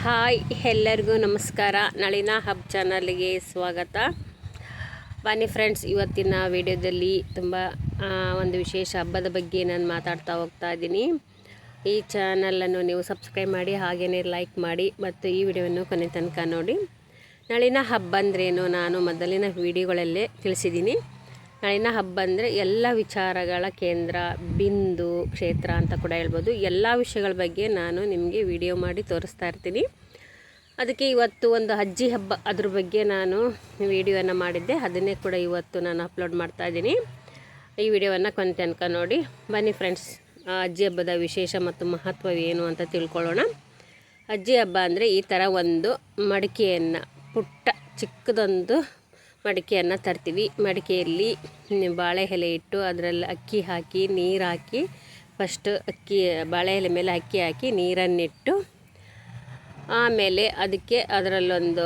Hi, ಎಲ್ಲರಿಗೂ ನಮಸ್ಕಾರ. ನಳಿನ hub ಚಾನಲ್ಗೆ ಸ್ವಾಗತ. ಬನ್ನಿ ಫ್ರೆಂಡ್ಸ್, ಇವತ್ತಿನ ವಿಡಿಯೋದಲ್ಲಿ ತುಂಬ ಒಂದು ವಿಶೇಷ ಹಬ್ಬದ ಬಗ್ಗೆ ನಾನು ಮಾತಾಡ್ತಾ ಹೋಗ್ತಾ ಇದ್ದೀನಿ. ಈ ಚಾನಲನ್ನು ನೀವು ಸಬ್ಸ್ಕ್ರೈಬ್ ಮಾಡಿ, ಹಾಗೆಯೇ ಲೈಕ್ ಮಾಡಿ ಮತ್ತು ಈ ವಿಡಿಯೋವನ್ನು ಕೊನೆ ತನಕ ನೋಡಿ. ನಳಿನ ಹಬ್ಬ ಅಂದ್ರೇನು ನಾನು ಮೊದಲಿನ ವಿಡಿಯೋಗಳಲ್ಲೇ ತಿಳಿಸಿದ್ದೀನಿ. ನಳಿನ ಹಬ್ಬ ಅಂದರೆ ಎಲ್ಲ ವಿಚಾರಗಳ ಕೇಂದ್ರ, ಬಿಂದು ಕ್ಷೇತ್ರ ಅಂತ ಕೂಡ ಹೇಳ್ಬೋದು. ಎಲ್ಲ ವಿಷಯಗಳ ಬಗ್ಗೆ ನಾನು ನಿಮಗೆ ವಿಡಿಯೋ ಮಾಡಿ ತೋರಿಸ್ತಾ ಇರ್ತೀನಿ. ಅದಕ್ಕೆ ಇವತ್ತು ಒಂದು ಅಜ್ಜಿ ಹಬ್ಬ, ಅದ್ರ ಬಗ್ಗೆ ನಾನು ವಿಡಿಯೋವನ್ನು ಮಾಡಿದ್ದೆ. ಅದನ್ನೇ ಕೂಡ ಇವತ್ತು ನಾನು ಅಪ್ಲೋಡ್ ಮಾಡ್ತಾ ಇದ್ದೀನಿ. ಈ ವಿಡಿಯೋವನ್ನು ಕೊನೆ ತನಕ ನೋಡಿ. ಬನ್ನಿ ಫ್ರೆಂಡ್ಸ್, ಅಜ್ಜಿ ಹಬ್ಬದ ವಿಶೇಷ ಮತ್ತು ಮಹತ್ವ ಏನು ಅಂತ ತಿಳ್ಕೊಳ್ಳೋಣ. ಅಜ್ಜಿ ಹಬ್ಬ ಅಂದರೆ ಈ ಥರ ಒಂದು ಮಡಿಕೆಯನ್ನು, ಪುಟ್ಟ ಚಿಕ್ಕದೊಂದು ಮಡಿಕೆಯನ್ನು ತರ್ತೀವಿ. ಮಡಿಕೆಯಲ್ಲಿ ಬಾಳೆ ಎಲೆ ಇಟ್ಟು ಅದರಲ್ಲಿ ಅಕ್ಕಿ ಹಾಕಿ, ನೀರು ಹಾಕಿ, ಫಸ್ಟ್ ಬಾಳೆ ಎಲೆ ಮೇಲೆ ಅಕ್ಕಿ ಹಾಕಿ ನೀರನ್ನಿಟ್ಟು, ಆಮೇಲೆ ಅದಕ್ಕೆ ಅದರಲ್ಲೊಂದು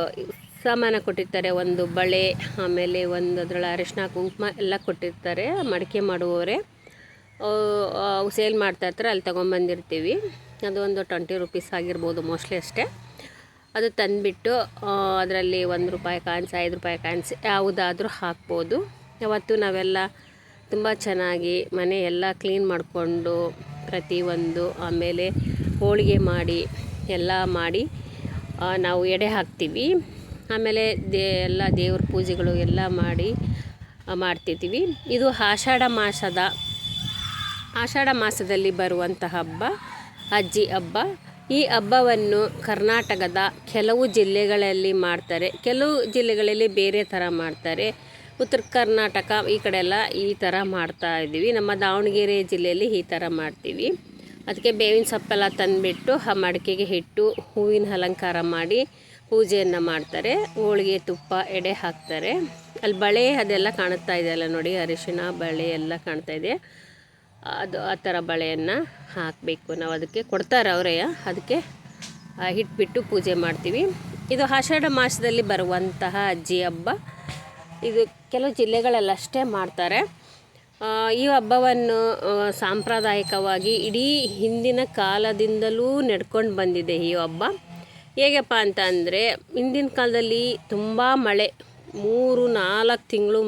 ಸಾಮಾನು ಕೊಟ್ಟಿರ್ತಾರೆ. ಒಂದು ಬಳೆ, ಆಮೇಲೆ ಒಂದು ಅದರಲ್ಲಿ ಅರಿಶಿನ ಕುಂಕುಮ ಎಲ್ಲ ಕೊಟ್ಟಿರ್ತಾರೆ. ಮಡಿಕೆ ಮಾಡುವವರೇ ಸೇಲ್ ಮಾಡ್ತಾಯಿರ್ತಾರೆ, ಅಲ್ಲಿ ತೊಗೊಂಬಂದಿರ್ತೀವಿ. ಅದು ಒಂದು 20 ರೂಪೀಸ್ ಆಗಿರ್ಬೋದು ಮೋಸ್ಟ್ಲಿ, ಅಷ್ಟೇ. ಅದು ತಂದುಬಿಟ್ಟು ಅದರಲ್ಲಿ 1 ರೂಪಾಯಿ ಕಾಯಿನ್ಸ್, 5 ರೂಪಾಯಿ ಕಾಯಿನ್ಸ್ ಯಾವುದಾದ್ರೂ ಹಾಕ್ಬೋದು. ಅವತ್ತು ನಾವೆಲ್ಲ ತುಂಬ ಚೆನ್ನಾಗಿ ಮನೆ ಎಲ್ಲ ಕ್ಲೀನ್ ಮಾಡಿಕೊಂಡು ಪ್ರತಿಯೊಂದು, ಆಮೇಲೆ ಹೋಳಿಗೆ ಮಾಡಿ ಎಲ್ಲ ಮಾಡಿ ನಾವು ಎಡೆ ಹಾಕ್ತೀವಿ. ಆಮೇಲೆ ಎಲ್ಲ ದೇವ್ರ ಪೂಜೆಗಳು ಎಲ್ಲ ಮಾಡ್ತಿರ್ತೀವಿ. ಇದು ಆಷಾಢ ಮಾಸದಲ್ಲಿ ಬರುವಂಥ ಹಬ್ಬ ಅಜ್ಜಿ ಹಬ್ಬ. ಈ ಹಬ್ಬವನ್ನು ಕರ್ನಾಟಕದ ಕೆಲವು ಜಿಲ್ಲೆಗಳಲ್ಲಿ ಮಾಡ್ತಾರೆ, ಕೆಲವು ಜಿಲ್ಲೆಗಳಲ್ಲಿ ಬೇರೆ ಥರ ಮಾಡ್ತಾರೆ. ಉತ್ತರ ಕರ್ನಾಟಕ ಈ ಕಡೆ ಎಲ್ಲ ಈ ಥರ ಮಾಡ್ತಾ ಇದ್ದೀವಿ. ನಮ್ಮ ದಾವಣಗೆರೆ ಜಿಲ್ಲೆಯಲ್ಲಿ ಈ ಥರ ಮಾಡ್ತೀವಿ. ಅದಕ್ಕೆ ಬೇವಿನ ಸೊಪ್ಪೆಲ್ಲ ತಂದುಬಿಟ್ಟು ಆ ಮಡಿಕೆಗೆ ಇಟ್ಟು ಹೂವಿನ ಅಲಂಕಾರ ಮಾಡಿ ಪೂಜೆಯನ್ನು ಮಾಡ್ತಾರೆ. ಹೋಳಿಗೆ, ತುಪ್ಪ, ಎಡೆ ಹಾಕ್ತಾರೆ. ಅಲ್ಲಿ ಬಳೆ ಅದೆಲ್ಲ ಕಾಣ್ತಾ ಇದೆಯಲ್ಲ ನೋಡಿ, ಅರಿಶಿನ ಬಳೆ ಎಲ್ಲ ಕಾಣ್ತಾ ಇದೆ. ಅದು ಆ ಥರ ಬಳೆಯನ್ನು ಹಾಕಬೇಕು ನಾವು. ಅದಕ್ಕೆ ಕೊಡ್ತಾರೆ ಅವರೇ, ಅದಕ್ಕೆ ಇಟ್ಬಿಟ್ಟು ಪೂಜೆ ಮಾಡ್ತೀವಿ. ಇದು ಆಷಾಢ ಮಾಸದಲ್ಲಿ ಬರುವಂತಹ ಅಜ್ಜಿ ಹಬ್ಬ. ಇದು ಕೆಲವು ಜಿಲ್ಲೆಗಳಲ್ಲಷ್ಟೇ ಮಾಡ್ತಾರೆ. ಈ ಹಬ್ಬವನ್ನು ಸಾಂಪ್ರದಾಯಿಕವಾಗಿ ಇಡೀ ಹಿಂದಿನ ಕಾಲದಿಂದಲೂ ನಡ್ಕೊಂಡು ಬಂದಿದೆ ಈ ಹಬ್ಬ. ಹೇಗಪ್ಪ ಅಂತ ಅಂದರೆ, ಹಿಂದಿನ ಕಾಲದಲ್ಲಿ ತುಂಬ ಮಳೆ, 3-4 ತಿಂಗಳು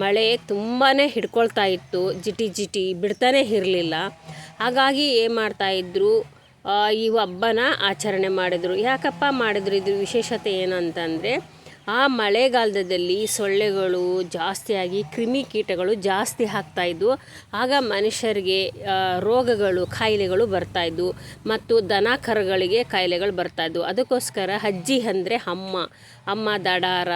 ಮಳೆ ತುಂಬಾ ಹಿಡ್ಕೊಳ್ತಾ ಇತ್ತು. ಜಿಟಿ ಬಿಡ್ತಾನೆ ಇರಲಿಲ್ಲ. ಹಾಗಾಗಿ ಏನು ಮಾಡ್ತಾಯಿದ್ರು, ಈ ಹಬ್ಬನ ಆಚರಣೆ ಮಾಡಿದರು. ಯಾಕಪ್ಪ ಮಾಡಿದ್ರು, ಇದ್ರ ವಿಶೇಷತೆ ಏನಂತಂದರೆ, ಆ ಮಳೆಗಾಲದಲ್ಲಿ ಸೊಳ್ಳೆಗಳು ಜಾಸ್ತಿಯಾಗಿ ಕ್ರಿಮಿಕೀಟಗಳು ಜಾಸ್ತಿ ಆಗ್ತಾಯಿದ್ವು. ಆಗ ಮನುಷ್ಯರಿಗೆ ರೋಗಗಳು, ಕಾಯಿಲೆಗಳು ಬರ್ತಾಯಿದ್ವು, ಮತ್ತು ದನ ಕರುಗಳಿಗೆ ಕಾಯಿಲೆಗಳು ಬರ್ತಾಯಿದ್ವು. ಅದಕ್ಕೋಸ್ಕರ ಅಜ್ಜಿ ಅಂದರೆ ಅಮ್ಮ ದಡಾರ,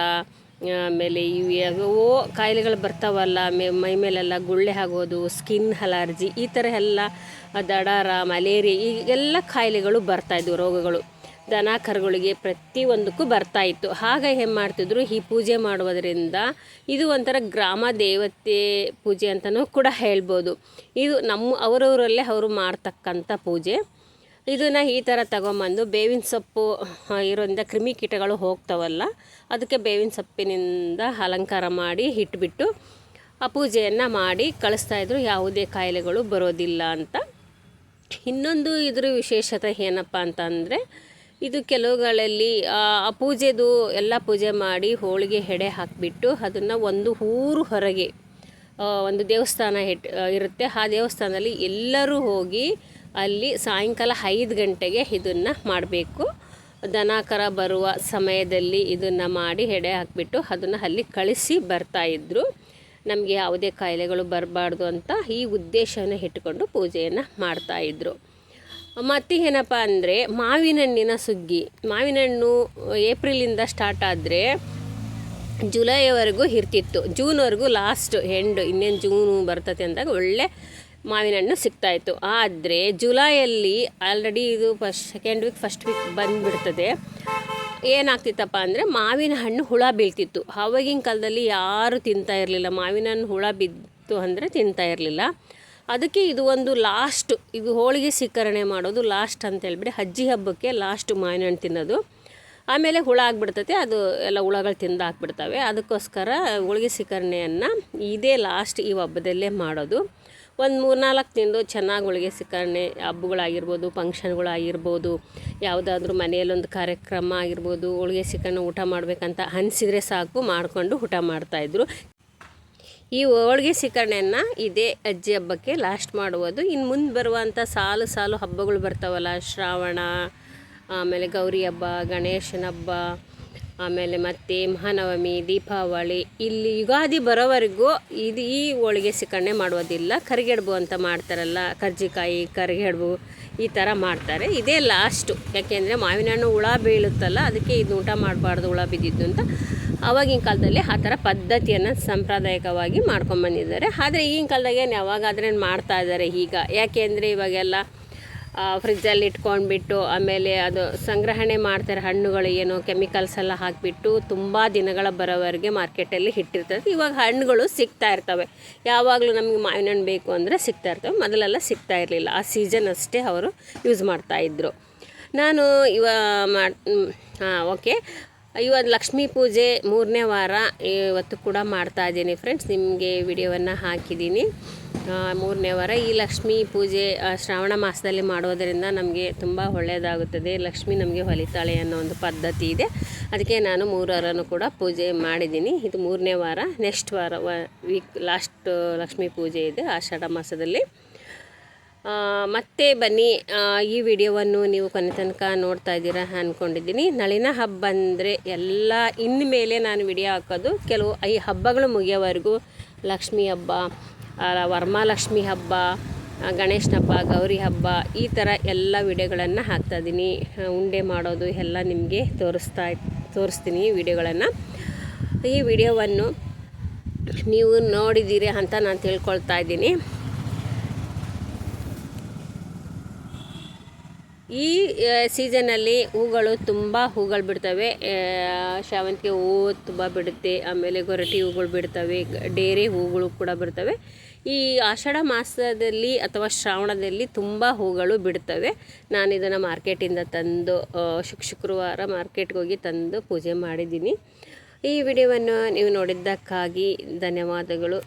ಆಮೇಲೆ ಇವು ಕಾಯಿಲೆಗಳು ಬರ್ತಾವಲ್ಲ, ಮೈ ಮೇಲೆಲ್ಲ ಗುಳ್ಳೆ ಆಗೋದು, ಸ್ಕಿನ್ ಅಲರ್ಜಿ, ಈ ಥರ ಎಲ್ಲ ದಡಾರ, ಮಲೇರಿಯಾ, ಈಗೆಲ್ಲ ಕಾಯಿಲೆಗಳು ಬರ್ತಾಯಿದ್ವು, ರೋಗಗಳು ದನ ಕರುಗಳಿಗೆ ಪ್ರತಿಯೊಂದಕ್ಕೂ ಬರ್ತಾಯಿತ್ತು. ಆಗ ಏನು ಮಾಡ್ತಿದ್ರು, ಈ ಪೂಜೆ ಮಾಡುವುದರಿಂದ ಇದು ಒಂಥರ ಗ್ರಾಮ ದೇವತೆ ಪೂಜೆ ಅಂತಲೂ ಕೂಡ ಹೇಳ್ಬೋದು. ಇದು ಅವರವರಲ್ಲೇ ಅವರು ಮಾಡ್ತಕ್ಕಂಥ ಪೂಜೆ. ಇದನ್ನು ಈ ಥರ ತಗೊಂಬಂದು ಬೇವಿನ ಸೊಪ್ಪು ಇರೋದ್ರಿಂದ ಕ್ರಿಮಿಕೀಟಗಳು ಹೋಗ್ತಾವಲ್ಲ, ಅದಕ್ಕೆ ಬೇವಿನ ಸೊಪ್ಪಿನಿಂದ ಅಲಂಕಾರ ಮಾಡಿ ಇಟ್ಬಿಟ್ಟು ಆ ಪೂಜೆಯನ್ನು ಮಾಡಿ ಕಳಿಸ್ತಾಯಿದ್ರು. ಯಾವುದೇ ಕಾಯಿಲೆಗಳು ಬರೋದಿಲ್ಲ ಅಂತ. ಇನ್ನೊಂದು ಇದ್ರ ವಿಶೇಷತೆ ಏನಪ್ಪ ಅಂತಂದರೆ, ಇದು ಕೆಲವುಗಳಲ್ಲಿ ಆ ಪೂಜೆದು ಎಲ್ಲ ಪೂಜೆ ಮಾಡಿ ಹೋಳಿಗೆ ಎಡೆ ಹಾಕಿಬಿಟ್ಟು ಅದನ್ನು ಒಂದು ಊರು ಹೊರಗೆ ಒಂದು ದೇವಸ್ಥಾನ ಇರುತ್ತೆ. ಆ ದೇವಸ್ಥಾನದಲ್ಲಿ ಎಲ್ಲರೂ ಹೋಗಿ ಅಲ್ಲಿ ಸಾಯಂಕಾಲ 5 ಗಂಟೆಗೆ ಇದನ್ನು ಮಾಡಬೇಕು. ದನ ಕರ ಬರುವ ಸಮಯದಲ್ಲಿ ಇದನ್ನು ಮಾಡಿ ಎಡೆ ಹಾಕಿಬಿಟ್ಟು ಅದನ್ನು ಅಲ್ಲಿ ಕಳಿಸಿ ಬರ್ತಾಯಿದ್ರು. ನಮಗೆ ಯಾವುದೇ ಕಾಯಿಲೆಗಳು ಬರಬಾರ್ದು ಅಂತ ಈ ಉದ್ದೇಶನ ಇಟ್ಟುಕೊಂಡು ಪೂಜೆಯನ್ನು ಮಾಡ್ತಾಯಿದ್ರು. ಮತ್ತು ಏನಪ್ಪ ಅಂದರೆ, ಮಾವಿನ ಹಣ್ಣಿನ ಸುಗ್ಗಿ. ಮಾವಿನ ಹಣ್ಣು ಏಪ್ರಿಲಿಂದ ಸ್ಟಾರ್ಟ್ ಆದರೆ ಜುಲೈವರೆಗೂ ಇರ್ತಿತ್ತು. ಜೂನ್ವರೆಗೂ ಲಾಸ್ಟ್ ಎಂಡ್, ಇನ್ನೇನು ಜೂನು ಬರ್ತದೆ ಅಂದಾಗ ಒಳ್ಳೆ ಮಾವಿನ ಹಣ್ಣು ಸಿಗ್ತಾಯಿತ್ತು. ಆದರೆ ಜುಲೈಯಲ್ಲಿ ಆಲ್ರೆಡಿ ಇದು ಸೆಕೆಂಡ್ ವೀಕ್, ಫಸ್ಟ್ ವೀಕ್ ಬಂದುಬಿಡ್ತದೆ. ಏನಾಗ್ತಿತ್ತಪ್ಪ ಅಂದರೆ, ಮಾವಿನ ಹಣ್ಣು ಹುಳ ಬೀಳ್ತಿತ್ತು. ಆವಾಗಿನ ಕಾಲದಲ್ಲಿ ಯಾರೂ ತಿಂತಾ ಇರಲಿಲ್ಲ. ಮಾವಿನ ಹಣ್ಣು ಹುಳ ಬಿತ್ತು ಅಂದರೆ ತಿಂತಾ ಇರಲಿಲ್ಲ. ಅದಕ್ಕೆ ಇದು ಒಂದು ಲಾಸ್ಟ್, ಇದು ಹೋಳಿಗೆ ಸ್ವೀಕರಣೆ ಮಾಡೋದು ಲಾಸ್ಟ್ ಅಂತ ಹೇಳ್ಬಿಡಿ, ಅಜ್ಜಿ ಹಬ್ಬಕ್ಕೆ ಲಾಸ್ಟ್ ಮಾವಿನ ಹಣ್ಣು ತಿನ್ನೋದು. ಆಮೇಲೆ ಹುಳ ಆಗಿಬಿಡ್ತೈತೆ, ಅದು ಎಲ್ಲ ಹುಳಗಳು ತಿಂದು ಹಾಕ್ಬಿಡ್ತವೆ. ಅದಕ್ಕೋಸ್ಕರ ಹೋಳಿಗೆ ಸ್ವೀಕರಣೆಯನ್ನು ಇದೇ ಲಾಸ್ಟ್ ಈ ಹಬ್ಬದಲ್ಲೇ ಮಾಡೋದು. ಒಂದು 3-4 ತಿಂದು ಚೆನ್ನಾಗಿ ಹೋಳಿಗೆ ಶಿಖರಣೆ ಹಬ್ಬಗಳಾಗಿರ್ಬೋದು, ಫಂಕ್ಷನ್ಗಳಾಗಿರ್ಬೋದು, ಯಾವುದಾದ್ರೂ ಮನೆಯಲ್ಲೊಂದು ಕಾರ್ಯಕ್ರಮ ಆಗಿರ್ಬೋದು, ಹೋಳಿಗೆ ಶಿಖರಣೆ ಊಟ ಮಾಡಬೇಕಂತ ಅನಿಸಿದರೆ ಸಾಕು ಮಾಡಿಕೊಂಡು ಊಟ ಮಾಡ್ತಾಯಿದ್ರು. ಈ ಹೋಳಿಗೆ ಶಿಖರಣೆಯನ್ನು ಇದೇ ಅಜ್ಜಿ ಹಬ್ಬಕ್ಕೆ ಲಾಸ್ಟ್ ಮಾಡುವುದು. ಇನ್ನು ಮುಂದೆ ಬರುವಂಥ ಸಾಲು ಸಾಲು ಹಬ್ಬಗಳು ಬರ್ತಾವಲ್ಲ, ಶ್ರಾವಣ, ಆಮೇಲೆ ಗೌರಿ ಹಬ್ಬ, ಗಣೇಶನ ಹಬ್ಬ, ಆಮೇಲೆ ಮತ್ತು ಮಹಾನವಮಿ, ದೀಪಾವಳಿ, ಇಲ್ಲಿ ಯುಗಾದಿ ಬರೋವರೆಗೂ ಈ ಹೋಳಿಗೆ ಶಿಖರಣೆ ಮಾಡೋದಿಲ್ಲ. ಕರಿಗಡುಬು ಅಂತ ಮಾಡ್ತಾರಲ್ಲ, ಕರ್ಜಿಕಾಯಿ, ಕರಿಗಡುಬು ಈ ಥರ ಮಾಡ್ತಾರೆ. ಇದೇ ಲಾಸ್ಟು. ಯಾಕೆಂದರೆ ಮಾವಿನ ಹಣ್ಣು ಹುಳ ಬೀಳುತ್ತಲ್ಲ, ಅದಕ್ಕೆ ಇದು ಊಟ ಮಾಡಬಾರ್ದು ಹುಳ ಬಿದ್ದಿದ್ದು ಅಂತ ಆವಾಗಿನ ಕಾಲದಲ್ಲಿ ಆ ಥರ ಪದ್ಧತಿಯನ್ನು ಸಾಂಪ್ರದಾಯಿಕವಾಗಿ ಮಾಡ್ಕೊಂಬಂದಿದ್ದಾರೆ. ಆದರೆ ಈಗಿನ ಕಾಲದಾಗೆ ಯಾವಾಗಾದ್ರೆ ಮಾಡ್ತಾ ಇದ್ದಾರೆ ಈಗ. ಯಾಕೆಂದರೆ ಇವಾಗೆಲ್ಲ ಫ್ರಿಜ್ಜಲ್ಲಿ ಇಟ್ಕೊಂಡ್ಬಿಟ್ಟು ಆಮೇಲೆ ಅದು ಸಂಗ್ರಹಣೆ ಮಾಡ್ತಾರೆ. ಹಣ್ಣುಗಳು ಏನು ಕೆಮಿಕಲ್ಸ್ ಎಲ್ಲ ಹಾಕಿಬಿಟ್ಟು ತುಂಬ ದಿನಗಳ ಬರೋವರೆಗೆ ಮಾರ್ಕೆಟಲ್ಲಿ ಇಟ್ಟಿರ್ತದೆ. ಇವಾಗ ಹಣ್ಣುಗಳು ಸಿಗ್ತಾ ಇರ್ತವೆ. ಯಾವಾಗಲೂ ನಮಗೆ ಮಾವಿನ ಹಣ್ಣು ಬೇಕು ಅಂದರೆ ಸಿಗ್ತಾ ಇರ್ತವೆ. ಮೊದಲೆಲ್ಲ ಸಿಗ್ತಾ ಇರಲಿಲ್ಲ. ಆ ಸೀಸನ್ ಅಷ್ಟೇ ಅವರು ಯೂಸ್ ಮಾಡ್ತಾಯಿದ್ರು. ನಾನು ಓಕೆ, ಇವತ್ತು ಲಕ್ಷ್ಮೀ ಪೂಜೆ 3ನೇ ವಾರ ಇವತ್ತು ಕೂಡ ಮಾಡ್ತಾಯಿದ್ದೀನಿ ಫ್ರೆಂಡ್ಸ್. ನಿಮಗೆ ವಿಡಿಯೋವನ್ನು ಹಾಕಿದ್ದೀನಿ. 3ನೇ ವಾರ ಈ ಲಕ್ಷ್ಮೀ ಪೂಜೆ ಶ್ರಾವಣ ಮಾಸದಲ್ಲಿ ಮಾಡೋದರಿಂದ ನಮಗೆ ತುಂಬ ಒಳ್ಳೆಯದಾಗುತ್ತದೆ. ಲಕ್ಷ್ಮಿ ನಮಗೆ ಹೊಲಿತಾಳೆ ಅನ್ನೋ ಒಂದು ಪದ್ಧತಿ ಇದೆ. ಅದಕ್ಕೆ ನಾನು 3 ವಾರನೂ ಕೂಡ ಪೂಜೆ ಮಾಡಿದ್ದೀನಿ. ಇದು 3ನೇ ವಾರ. ನೆಕ್ಸ್ಟ್ ವಾರ ಲಾಸ್ಟ್ ಲಕ್ಷ್ಮೀ ಪೂಜೆ ಇದೆ ಆಷಾಢ ಮಾಸದಲ್ಲಿ. ಮತ್ತೆ ಬನ್ನಿ, ಈ ವಿಡಿಯೋವನ್ನು ನೀವು ಕೊನೆ ತನಕ ನೋಡ್ತಾ ಇದ್ದೀರಾ ಅಂದ್ಕೊಂಡಿದ್ದೀನಿ. ನಳಿನ ಹಬ್ಬ ಅಂದರೆ ಎಲ್ಲ ಇನ್ಮೇಲೆ ನಾನು ವಿಡಿಯೋ ಹಾಕೋದು ಕೆಲವು ಈ ಹಬ್ಬಗಳು ಮುಗಿಯೋವರೆಗೂ ಲಕ್ಷ್ಮೀ ಹಬ್ಬ, ವರಮಹಾಲಕ್ಷ್ಮಿ ಹಬ್ಬ, ಗಣೇಶನ ಹಬ್ಬ, ಗೌರಿ ಹಬ್ಬ, ಈ ಥರ ಎಲ್ಲ ವಿಡಿಯೋಗಳನ್ನು ಹಾಕ್ತಾಯಿದ್ದೀನಿ. ಉಂಡೆ ಮಾಡೋದು ಎಲ್ಲ ನಿಮಗೆ ತೋರಿಸ್ತೀನಿ ಈ ವಿಡಿಯೋಗಳನ್ನು. ಈ ವಿಡಿಯೋವನ್ನು ನೀವು ನೋಡಿದ್ದೀರಿ ಅಂತ ನಾನು ತಿಳ್ಕೊಳ್ತಾ ಇದ್ದೀನಿ. ಈ ಸೀಸನಲ್ಲಿ ತುಂಬ ಹೂಗಳು ಬಿಡ್ತವೆ. ಶಾವಂತಿಗೆ ಹೂವು ತುಂಬ ಬಿಡುತ್ತೆ. ಆಮೇಲೆ ಗೊರಟಿ ಹೂಗಳು ಬಿಡ್ತವೆ. ಡೇರೆ ಹೂಗಳು ಕೂಡ ಬಿಡ್ತವೆ. ಈ ಆಷಾಢ ಮಾಸದಲ್ಲಿ ಅಥವಾ ಶ್ರಾವಣದಲ್ಲಿ ತುಂಬ ಹೂಗಳು ಬಿಡ್ತವೆ. ನಾನು ಇದನ್ನು ಮಾರ್ಕೆಟಿಂದ ತಂದು ಶುಕ್ರವಾರ ಮಾರ್ಕೆಟ್ಗೆ ಹೋಗಿ ತಂದು ಪೂಜೆ ಮಾಡಿದ್ದೀನಿ. ಈ ವಿಡಿಯೋವನ್ನು ನೀವು ನೋಡಿದ್ದಕ್ಕಾಗಿ ಧನ್ಯವಾದಗಳು.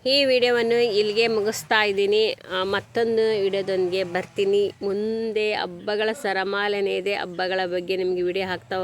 ಈ ವಿಡಿಯೋವನ್ನು ಇಲ್ಲಿಗೆ ಮುಗಿಸ್ತಾ ಇದ್ದೀನಿ. ಮತ್ತೊಂದು ವಿಡಿಯೋದೊಂದಿಗೆ ಬರ್ತೀನಿ. ಮುಂದೆ ಹಬ್ಬಗಳ ಸರಮಾಲೆನೇ ಇದೆ. ಹಬ್ಬಗಳ ಬಗ್ಗೆ ನಿಮಗೆ ವಿಡಿಯೋ ಹಾಕ್ತಾ